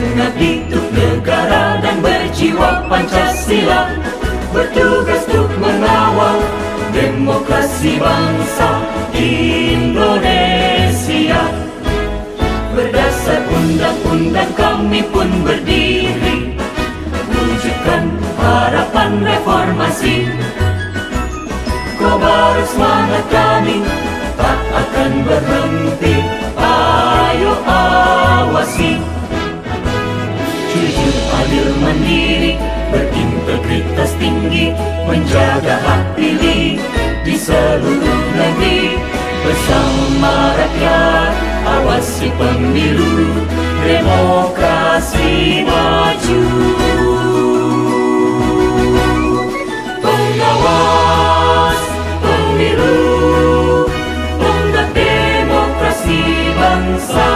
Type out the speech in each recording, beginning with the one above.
mengabdi untuk negara dan berjiwa Pancasila, bertugas untuk mengawal demokrasi bangsa Indonesia. Berdasar undang-undang kami pun berdiri, wujudkan harapan reformasi. Kobar semangat kami tak akan berhenti, ayo awasi. Jujur, adil, mandiri, berintegritas tinggi, menjaga hak pilih di seluruh negeri. Bersama rakyat, awasi pemilu, demokrasi maju. Pengawas pemilu, tonggak demokrasi bangsa.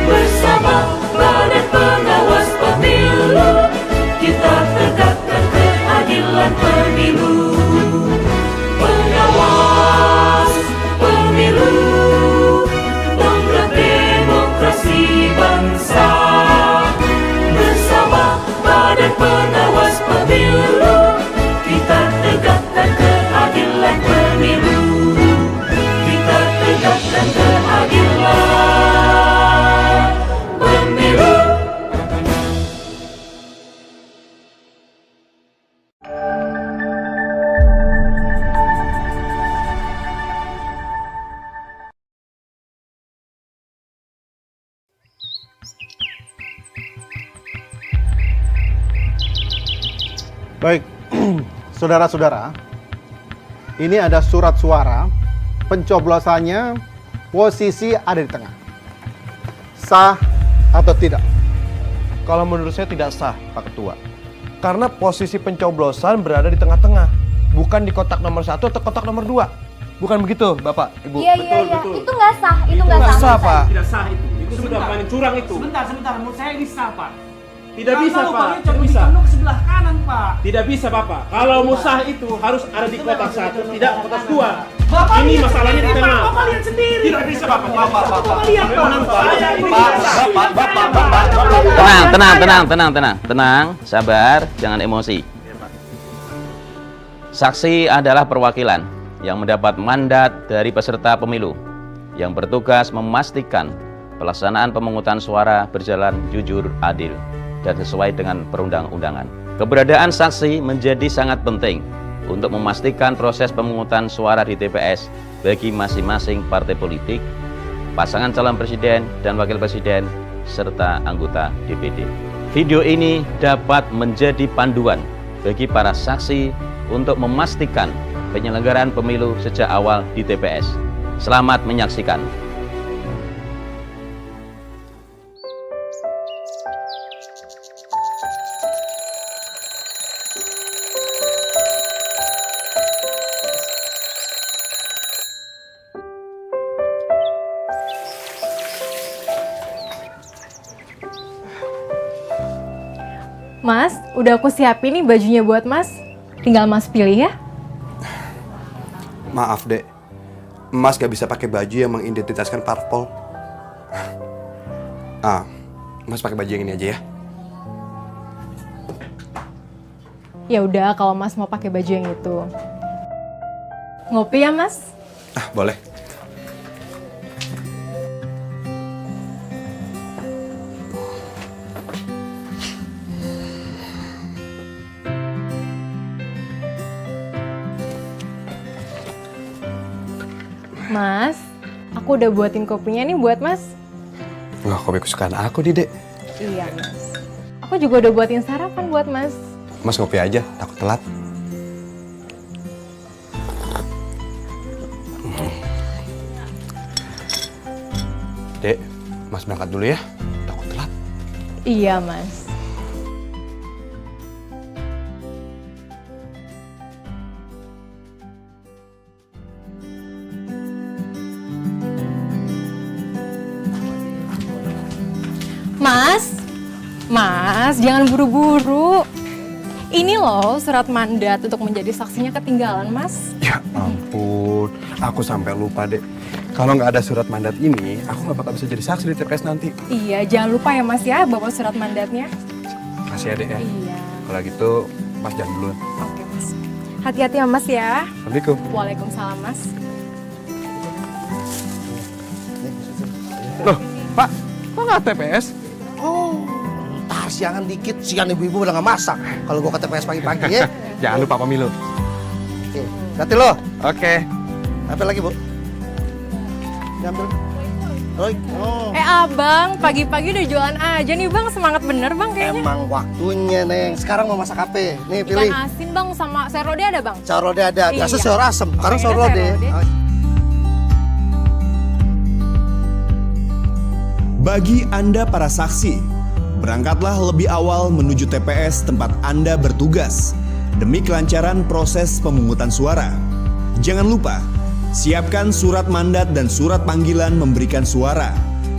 Bersama Badan Pengawas Pemilu, kita tegakkan keadilan pemilu. Pengawas pemilu, tonggak demokrasi bangsa. Bersama Badan Pengawas Pemilu, kita tegakkan keadilan pemilu. Kita tegakkan keadilan pemilu. Baik, saudara-saudara, ini ada surat suara, pencoblosannya posisi ada di tengah. Sah atau tidak? Kalau menurut saya tidak sah, Pak Ketua. Karena posisi pencoblosan berada di tengah-tengah, bukan di kotak nomor 1 atau kotak nomor 2. Bukan begitu, Bapak, Ibu? Iya. Itu nggak sah, itu nggak Nggak sah. sah, Pak. Tidak sah itu. Itu sudah paling curang itu. Sebentar, menurut saya ini sah, Pak. Tidak bisa, Pak. Tidak Tidak bisa. ke sebelah kanan, Pak. Tidak bisa, Bapak. Kalau mau sah itu harus ada di kotak 1, tidak kotak 2. Bapak Ini lihat masalahnya di sendiri, tengah. Pak. Bapak lihat sendiri. Tidak bisa, Bapak. Bapak lihat, Pak. Saya ini Tenang, sabar, jangan emosi. Saksi adalah perwakilan yang mendapat mandat dari peserta pemilu yang bertugas memastikan pelaksanaan pemungutan suara berjalan jujur, adil, dan sesuai dengan perundang-undangan. Keberadaan saksi menjadi sangat penting untuk memastikan proses pemungutan suara di TPS bagi masing-masing partai politik, pasangan calon presiden dan wakil presiden, serta anggota DPD. Video ini dapat menjadi panduan bagi para saksi untuk memastikan penyelenggaraan pemilu sejak awal di TPS. Selamat menyaksikan. Mas, udah aku siapin nih bajunya buat Mas. Tinggal Mas pilih ya. Maaf, Dek. Mas gak bisa pakai baju yang mengidentitaskan parpol. Mas pakai baju yang ini aja ya. Ya udah, kalau Mas mau pakai baju yang itu. Ngopi ya, Mas? Boleh. Mas, aku udah buatin kopinya nih buat Mas. Wah, kopi kesukaan aku nih, Dek. Iya, Mas. Aku juga udah buatin sarapan buat Mas. Mas ngopi aja, takut telat. Dek, Mas berangkat dulu ya, takut telat. Iya, Mas. Mas, jangan buru-buru. Ini loh surat mandat untuk menjadi saksinya ketinggalan, Mas. Ya ampun, aku sampai lupa, Dek. Kalau nggak ada surat mandat ini, aku nggak bakal bisa jadi saksi di TPS nanti. Iya, jangan lupa ya Mas ya, bawa surat mandatnya. Masih ada ya? Iya. Kalau gitu, Mas jalan dulu. Oke Mas. Hati-hati ya Mas ya. Assalamualaikum. Waalaikumsalam Mas. Loh, Pak, kok nggak TPS? Oh, ntar siangan dikit, siang ibu-ibu udah nggak masak. Kalau gua ke TPS pagi-pagi ya. Jangan lupa pemilu. Oke, hati lo. Oke. Apa lagi, Bu? Diambil. Oh, Abang, pagi-pagi udah jualan aja nih Bang, semangat bener Bang kayaknya. emang waktunya, Neng. Sekarang mau masak apa? Nih, pilih. Ikan asin Bang sama sayur lodeh ada Bang? Sayur lodeh ada. Biasa Iya. sayur asem, sekarang sayur Kayaknya lodeh. sayur lodeh. Bagi Anda para saksi, berangkatlah lebih awal menuju TPS tempat Anda bertugas demi kelancaran proses pemungutan suara. Jangan lupa, siapkan surat mandat dan surat panggilan memberikan suara,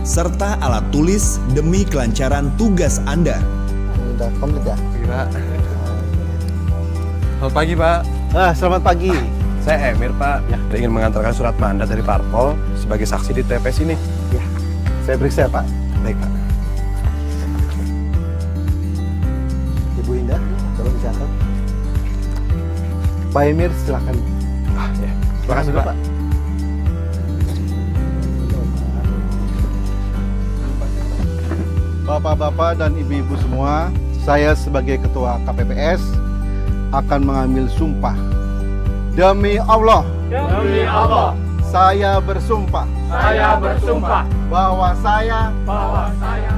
serta alat tulis demi kelancaran tugas Anda. Udah komplit ya? Iya, Pak. Selamat pagi, Pak. Selamat pagi. Saya Emir, Pak. Saya ingin mengantarkan surat mandat dari Parpol sebagai saksi di TPS ini. Ya, saya periksa ya Pak. Baik, Pak. Ibu Indah, tolong dicatat. Pak Emir, silakan. Ya. Terima kasih, Pak. Bapak-bapak dan ibu-ibu semua, saya sebagai ketua KPPS akan mengambil sumpah. Demi Allah, Demi Allah, saya bersumpah saya bersumpah bahwa saya bahwa saya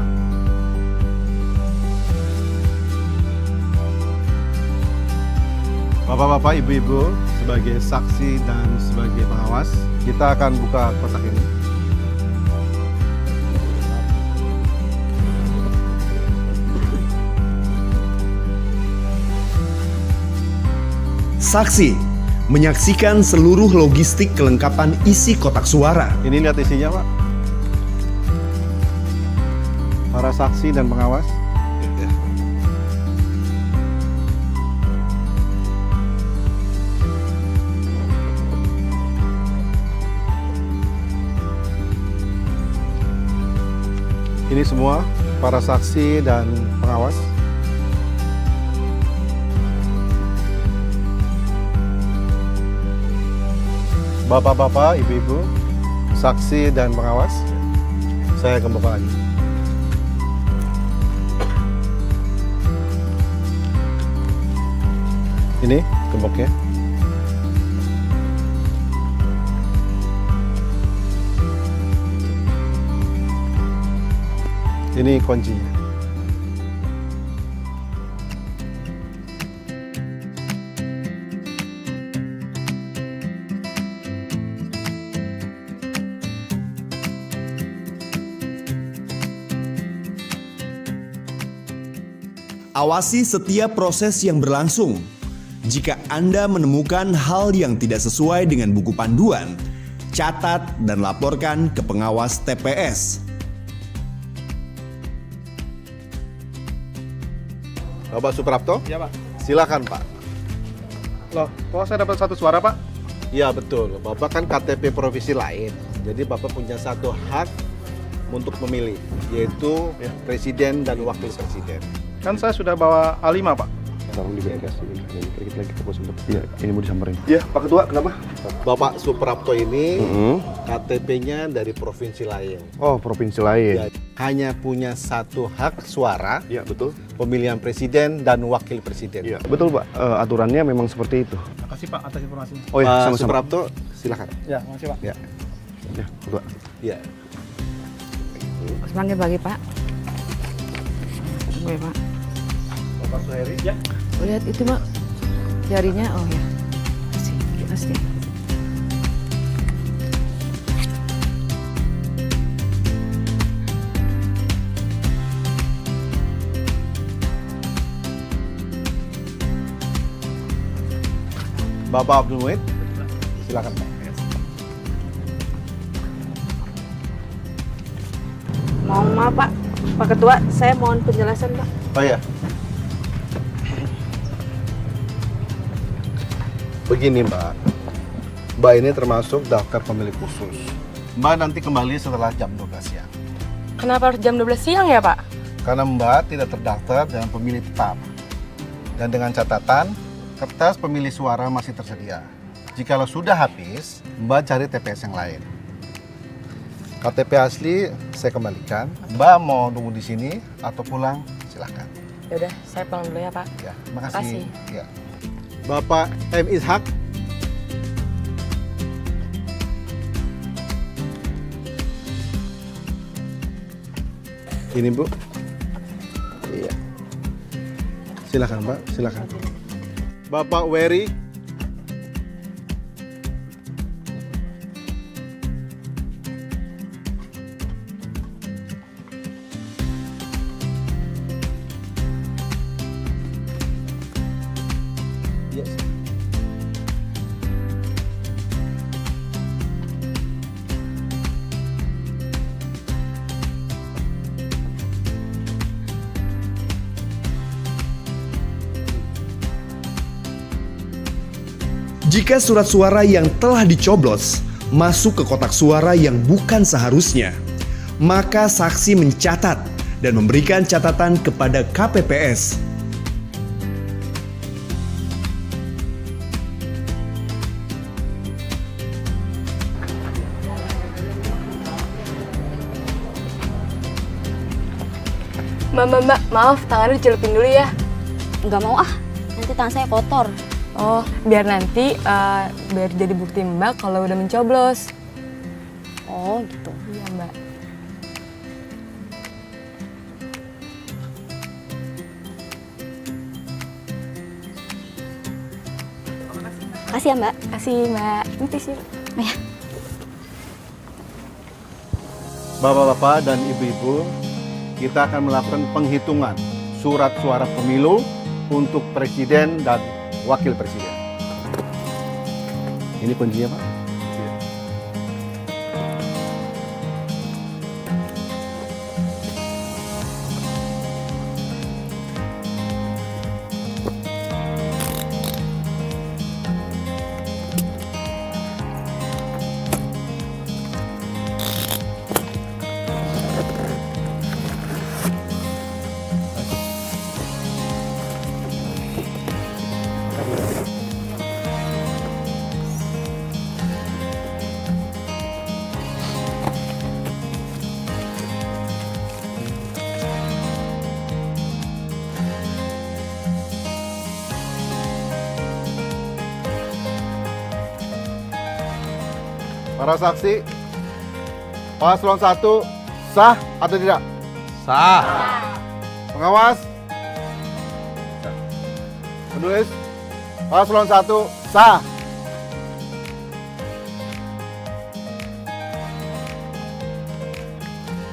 Bapak-bapak, ibu-ibu, sebagai saksi dan sebagai pengawas, kita akan buka kotak ini. Saksi menyaksikan seluruh logistik kelengkapan isi kotak suara. Ini lihat isinya, Pak. Para saksi dan pengawas. Ini semua para saksi dan pengawas. Bapak-bapak, ibu-ibu, saksi dan pengawas, saya akan buka lagi. Ini gemboknya. Ini kuncinya. Awasi setiap proses yang berlangsung. Jika Anda menemukan hal yang tidak sesuai dengan buku panduan, catat dan laporkan ke pengawas TPS. Bapak Suprapto? Iya, Pak. Silakan, Pak. Loh, kok saya dapat satu suara, Pak? Iya, betul. Bapak kan KTP provinsi lain. Jadi Bapak punya satu hak untuk memilih, yaitu presiden dan wakil presiden. Kan saya sudah bawa A5, Pak. Tolong diverifikasi ini. Dikit lagi ke pos untuk. Iya, ini mau disamperin. Iya, Pak Ketua, kenapa? Bapak Suprapto ini KTP-nya dari provinsi lain. Oh, provinsi lain. Ya, hanya punya satu hak suara, Iya, betul. pemilihan presiden dan wakil presiden. Iya, betul, Pak. Aturannya memang seperti itu. Makasih Pak atas informasinya. Oh iya, Pak sama-sama. Suprapto, silakan. Ya, makasih Pak. Ya, Ya, Ketua. ya. Semangat bagi Pak. Tunggu ya Pak. Bapak Suheri. Ya. Oh, lihat itu Mak. Jarinya, oh ya. Pasti. Bapak Abdul Muid, silakan, Pak. Maaf Pak. Pak Ketua, saya mohon penjelasan Pak. Oh ya. Begini Mbak, Mbak ini termasuk daftar pemilih khusus. Mbak nanti kembali setelah jam 12 siang. Kenapa harus jam 12 siang ya, Pak? Karena Mbak tidak terdaftar dengan pemilih tetap. Dan dengan catatan, kertas pemilih suara masih tersedia. Jikalau sudah habis, Mbak cari TPS yang lain. KTP asli saya kembalikan. Mbak mau tunggu di sini atau pulang, silahkan. Ya udah, saya pulang dulu ya, Pak. Ya, makasih. Makasih. Ya. Bapak M. Ishak. Ini Bu. Iya. Silakan Mbak, silakan. Bapak Wery. Yes. Jika surat suara yang telah dicoblos masuk ke kotak suara yang bukan seharusnya, maka saksi mencatat dan memberikan catatan kepada KPPS. Mbak, maaf, tangannya dicelupin dulu ya. Nggak mau ah, nanti tangan saya kotor. Oh, biar nanti biar jadi bukti Mbak kalau udah mencoblos. Oh gitu. Iya, Mbak. Kasih ya Mbak. Kasih, Mbak. Ini tisu. Oh, ya. Bapak-bapak dan ibu-ibu, kita akan melakukan penghitungan surat suara pemilu untuk presiden dan wakil presiden. Ini kuncinya, Pak. Para saksi, paslon 1 sah atau tidak? Sah. Pengawas? Penulis? Paslon 1 sah.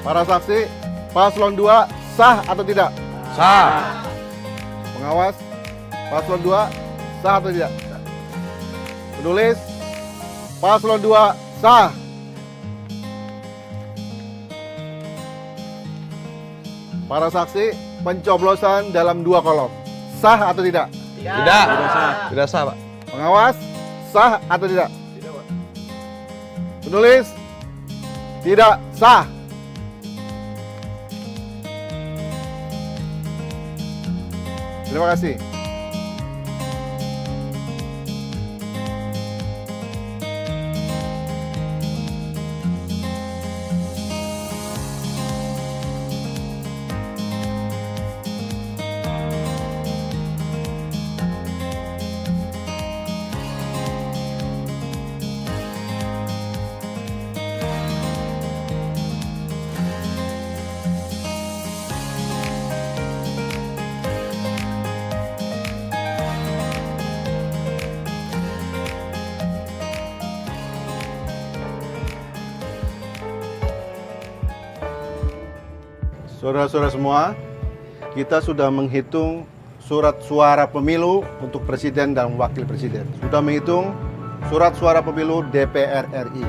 Para saksi, paslon 2 sah atau tidak? Sah. Pengawas, paslon 2 sah atau tidak? Penulis, paslon 2 sah. Para saksi, pencoblosan dalam 2 kolom. Sah atau tidak? Tidak. Tidak sah, Pak. Pengawas, sah atau tidak? Tidak, Pak. Penulis, tidak sah. Terima kasih. Saudara-saudara semua, kita sudah menghitung surat suara pemilu untuk presiden dan wakil presiden. Sudah menghitung surat suara pemilu DPR RI.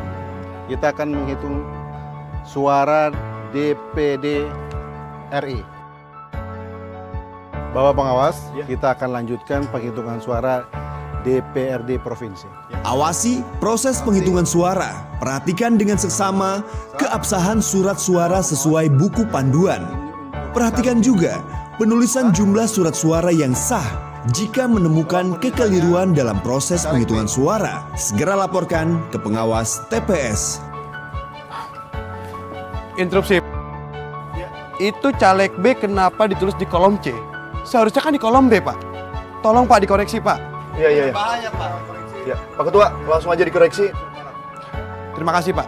Kita akan menghitung suara DPD RI. Bapak pengawas, kita akan lanjutkan penghitungan suara DPRD Provinsi. Awasi proses penghitungan suara. Perhatikan dengan seksama keabsahan surat suara sesuai buku panduan. Perhatikan juga penulisan jumlah surat suara yang sah. Jika menemukan kekeliruan dalam proses penghitungan suara, segera laporkan ke pengawas TPS. Interupsi. Itu caleg B kenapa ditulis di kolom C? Seharusnya kan di kolom B, Pak. Tolong Pak dikoreksi, Pak. Iya. Bahaya, Pak. Ya, Pak Ketua, langsung aja dikoreksi. Terima kasih, Pak.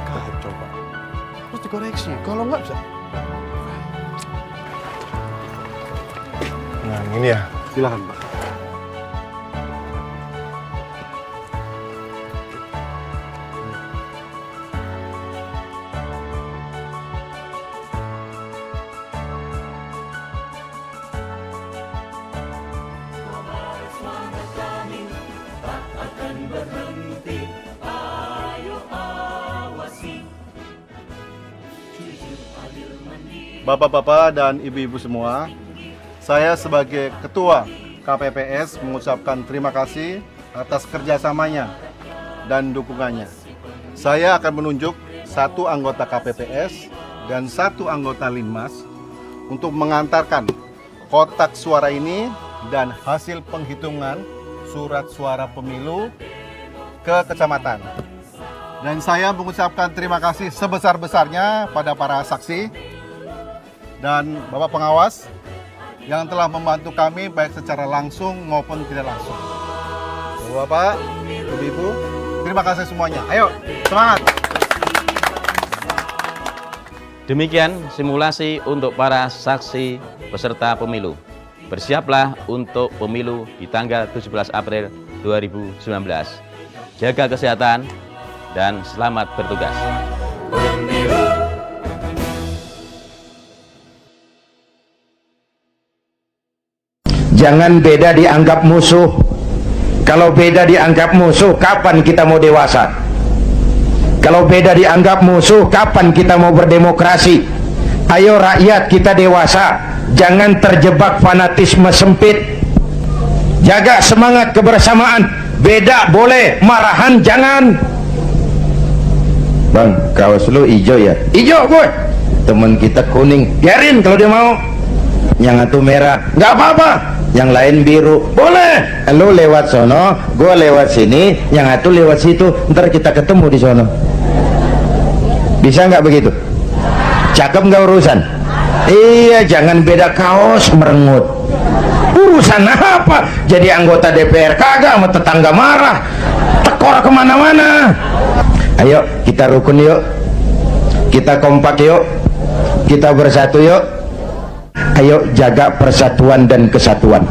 Kacau, Pak. Terus dikoreksi. Kalau nggak bisa. Nah, ini ya. Silakan, Pak. Bapak-bapak dan ibu-ibu semua, saya sebagai Ketua KPPS mengucapkan terima kasih atas kerjasamanya dan dukungannya. Saya akan menunjuk 1 anggota KPPS dan 1 anggota Linmas untuk mengantarkan kotak suara ini dan hasil penghitungan surat suara pemilu ke kecamatan. Dan saya mengucapkan terima kasih sebesar-besarnya pada para saksi dan Bapak Pengawas yang telah membantu kami baik secara langsung maupun tidak langsung. Bapak, Ibu-ibu, terima kasih semuanya. Ayo, semangat! Demikian simulasi untuk para saksi peserta pemilu. Bersiaplah untuk pemilu di tanggal 17 April 2019. Jaga kesehatan dan selamat bertugas. Jangan beda dianggap musuh. Kalau beda dianggap musuh, kapan kita mau dewasa? Kalau beda dianggap musuh, kapan kita mau berdemokrasi? Ayo rakyat, kita dewasa. Jangan terjebak fanatisme sempit. Jaga semangat kebersamaan. Beda boleh, marahan jangan. Bang, kaos lu hijau ya? Hijau gue. Temen kita kuning, biarin kalau dia mau. Yang satu merah, nggak apa-apa. Yang lain biru, boleh. Lu lewat sono, gue lewat sini, yang satu lewat situ. Ntar kita ketemu di sono. Bisa nggak begitu? Cakep nggak urusan? Iya, jangan beda kaos merengut. Urusan apa? Jadi anggota DPR kagak sama tetangga marah, tekor kemana-mana. Ayo kita rukun yuk, kita kompak yuk, kita bersatu yuk. Ayo jaga persatuan dan kesatuan.